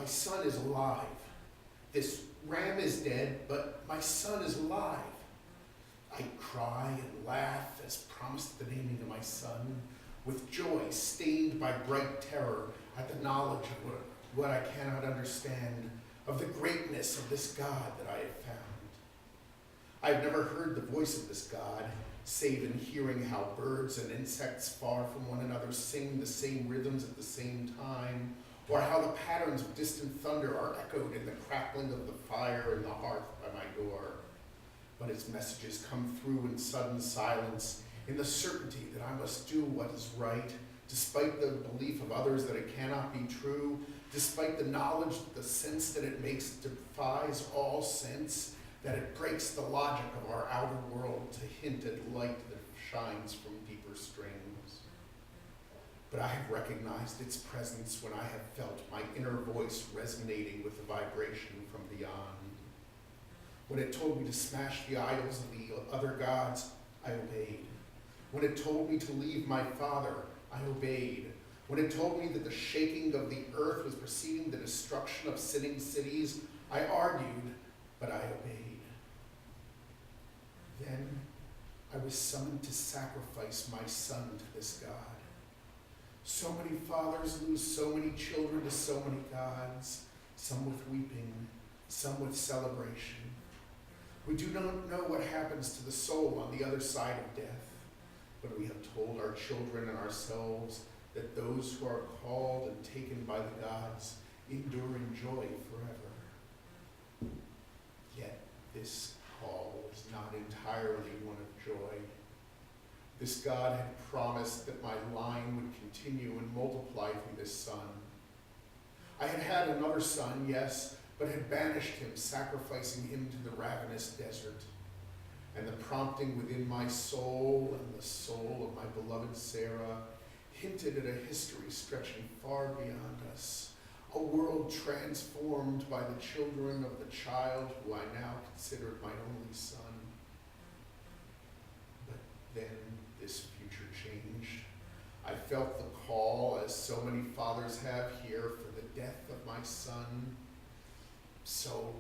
son is alive. This ram is dead, but my son is alive. I cry and laugh as promised at the naming of my son, with joy stained by bright terror at the knowledge of what I cannot understand, of the greatness of this God that I have found. I have never heard the voice of this God, save in hearing how birds and insects far from one another sing the same rhythms at the same time, or how the patterns of distant thunder are echoed in the crackling of the fire in the hearth by my door. But its messages come through in sudden silence, in the certainty that I must do what is right, despite the belief of others that it cannot be true, despite the knowledge that the sense that it makes defies all sense, that it breaks the logic of our outer world to hint at light that shines from deeper strings. But I have recognized its presence when I have felt my inner voice resonating with the vibration from beyond. When it told me to smash the idols of the other gods, I obeyed. When it told me to leave my father, I obeyed. When it told me that the shaking of the earth was preceding the destruction of sinning cities, I argued, but I obeyed. Then I was summoned to sacrifice my son to this God. So many fathers lose so many children to so many gods, some with weeping, some with celebration. We do not know what happens to the soul on the other side of death, but we have told our children and ourselves that those who are called and taken by the gods endure in joy forever. Yet this call was not entirely one of joy. This God had promised that my line would continue and multiply through this son. I had had another son, yes, but had banished him, sacrificing him to the ravenous desert. And the prompting within my soul and the soul of my beloved Sarah hinted at a history stretching far beyond us, a world transformed by the children of the child who I now considered my only son. But then this future changed. I felt the call, as so many fathers have here, for the death of my son. So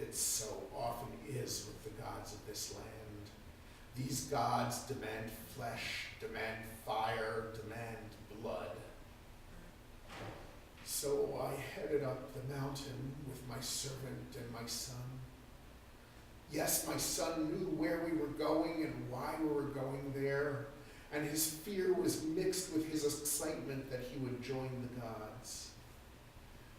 it so often is with the gods of this land. These gods demand flesh, demand fire, demand blood. So I headed up the mountain with my servant and my son. Yes, my son knew where we were going and why we were going there, and his fear was mixed with his excitement that he would join the gods.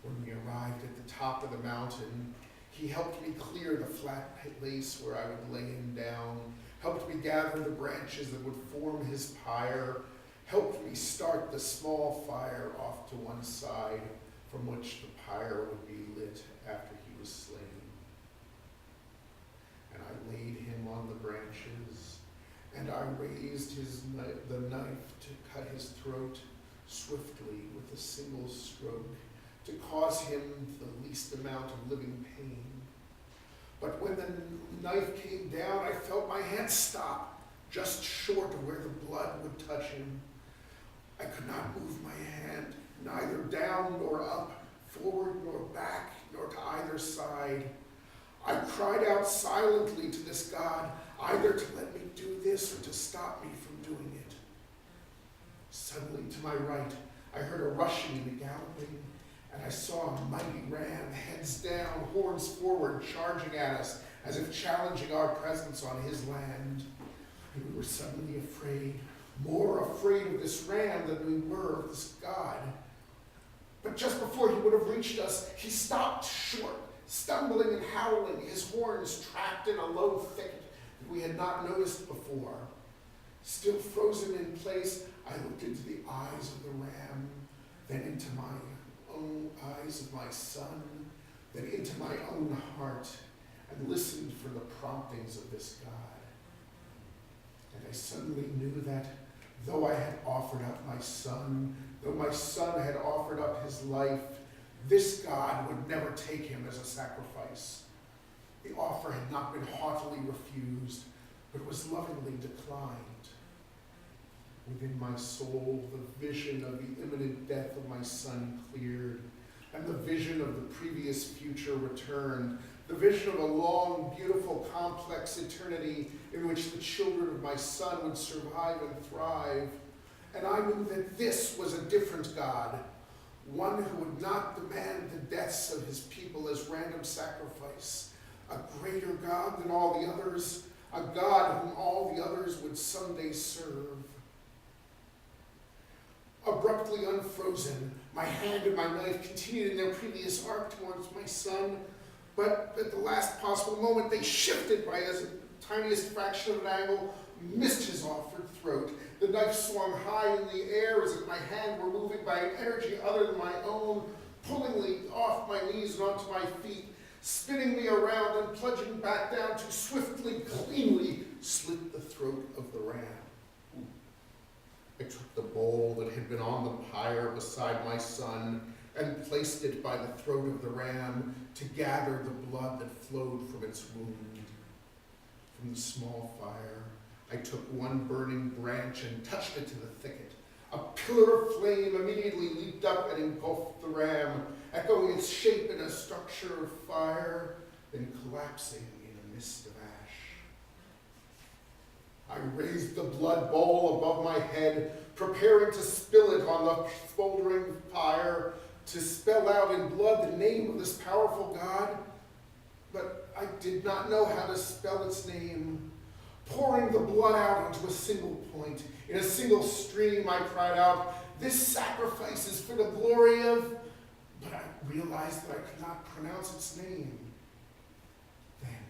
When we arrived at the top of the mountain, he helped me clear the flat place where I would lay him down, helped me gather the branches that would form his pyre, helped me start the small fire off to one side from which the pyre would be lit after he was slain. And I laid him on the branches, and I raised the knife to cut his throat swiftly with a single stroke, to cause him the least amount of living pain. But when the knife came down, I felt my hand stop, just short of where the blood would touch him. I could not move my hand, neither down nor up, forward nor back, nor to either side. I cried out silently to this God, either to let me do this or to stop me from doing it. Suddenly, to my right, I heard a rushing and a galloping, and I saw a mighty ram, heads down, horns forward, charging at us, as if challenging our presence on his land. And we were suddenly afraid, more afraid of this ram than we were of this God. But just before he would have reached us, he stopped short, stumbling and howling, his horns trapped in a low thicket that we had not noticed before. Still frozen in place, I looked into the eyes of the ram, then into my own eyes of my son, then into my own heart, and listened for the promptings of this God. And I suddenly knew that though I had offered up my son, though my son had offered up his life, this God would never take him as a sacrifice. The offer had not been haughtily refused, but was lovingly declined. Within my soul, the vision of the imminent death of my son cleared. and the vision of the previous future returned. The vision of a long, beautiful, complex eternity in which the children of my son would survive and thrive. And I knew that this was a different God, one who would not demand the deaths of his people as random sacrifice, a greater God than all the others, a God whom all the others would someday serve. Abruptly unfrozen, my hand and my knife continued in their previous arc towards my son, but at the last possible moment they shifted by the tiniest fraction of an angle, missed his offered throat. The knife swung high in the air as if my hand were moving by an energy other than my own, pulling me off my knees and onto my feet, spinning me around and plunging back down to swiftly, cleanly slit the throat of the ram. I took the bowl that had been on the pyre beside my son and placed it by the throat of the ram to gather the blood that flowed from its wound. From the small fire, I took one burning branch and touched it to the thicket. A pillar of flame immediately leaped up and engulfed the ram, echoing its shape in a structure of fire, then collapsing in a mist of ash. I raised the blood bowl above my head, preparing to spill it on the smoldering fire, to spell out in blood the name of this powerful God. But I did not know how to spell its name. Pouring the blood out onto a single point, in a single stream, I cried out, "This sacrifice is for the glory of..." But I realized that I could not pronounce its name. Then,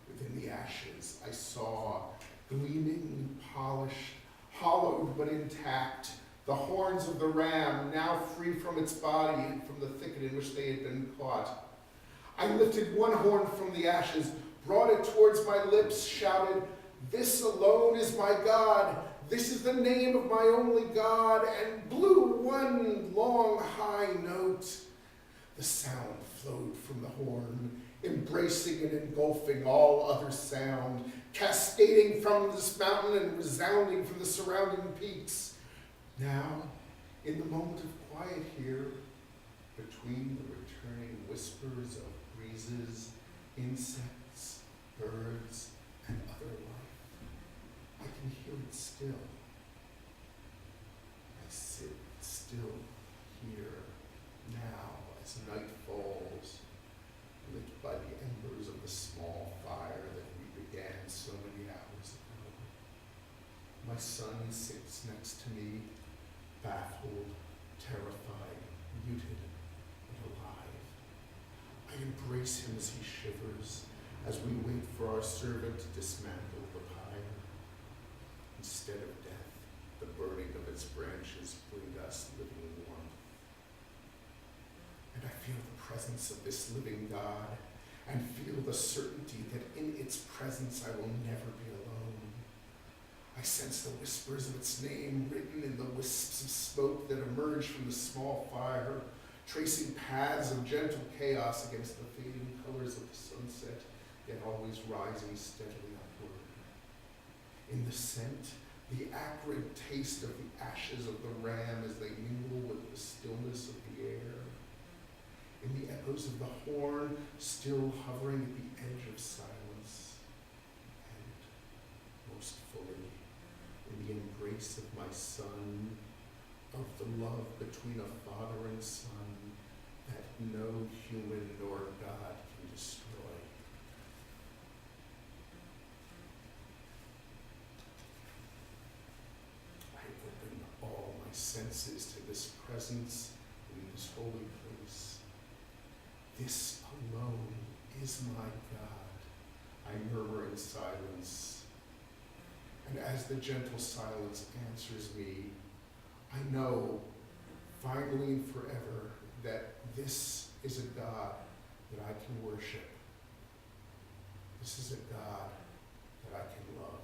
within the ashes, I saw, gleaming, polished, hollowed but intact, the horns of the ram, now free from its body and from the thicket in which they had been caught. I lifted one horn from the ashes, brought it towards my lips, shouted, "This alone is my God. This is the name of my only God," and blew one long high note. The sound flowed from the horn, embracing and engulfing all other sound, cascading from this mountain and resounding from the surrounding peaks. Now, in the moment of quiet here, between the returning whispers of breezes, insects, birds, and other life, I can hear it still. I sit still here now as night falls, lit by the embers of the small fire that we began so many hours ago. My son sits next to me, baffled, terrified, muted, but alive. I embrace him as he shivers, as we wait for our servant to dismantle the pyre. Instead of death, the burning of its branches bring us living warmth. And I feel the presence of this living God, and feel the certainty that in its presence I will never be alone. I sense the whispers of its name written in the wisps of smoke that emerge from the small fire, tracing paths of gentle chaos against the fading colors of the sunset, yet always rising steadily upward. In the scent, the acrid taste of the ashes of the ram as they mingle with the stillness of the air. In the echoes of the horn, still hovering at the edge of silence. And, most fully, in the embrace of my son, of the love between a father and son that no human nor God can destroy. I open all my senses to this presence in this holy place. This alone is my God, I murmur in silence. And as the gentle silence answers me, I know, finally and forever, that this is a God that I can worship. This is a God that I can love.